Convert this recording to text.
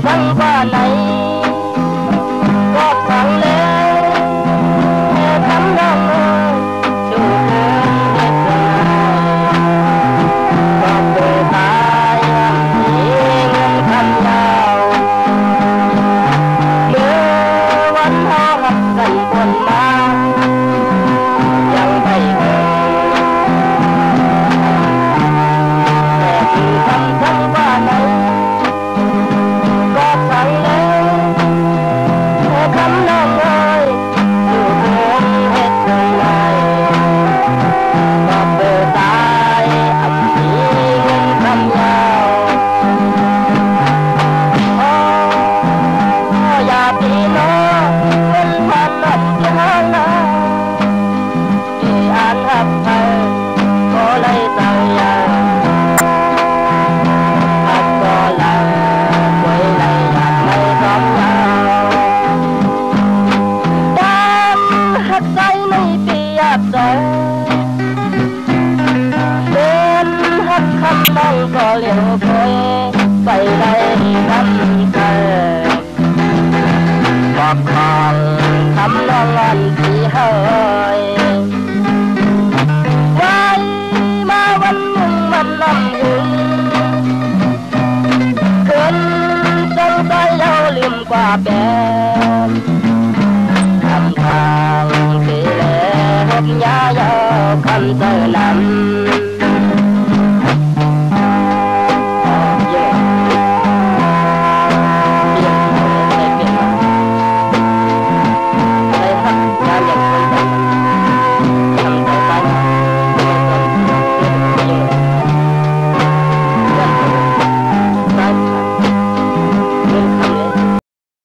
thăng qua này có thằng lẽ thắm đông ơi dù thương hết rồi có bề tai tiếng thăm nhau mưa vẫn ho hấp gần buồn mang chẳng thấy thăm thăng qua này có thằng lẽ thắm đông ơi dù thương hết rồi này có bề tai ấm tiếng thăm nhau ya tino quân phan lận tiếng thì an hấp thầy có lấy tàu ya hấp có là quay lại nhạc mây xóm nhau đám hấp say này bị áp say bên hấp khăm mong có liều khôi bay đây thăm thầy bọc hòn thắm lo ngon chỉ hơi quay mà vẫn nhưng mình nằm hương cơn trong tay lâu liềm qua bèn thăm thang khi lệ hộp nhà giàu khăn giờ nằm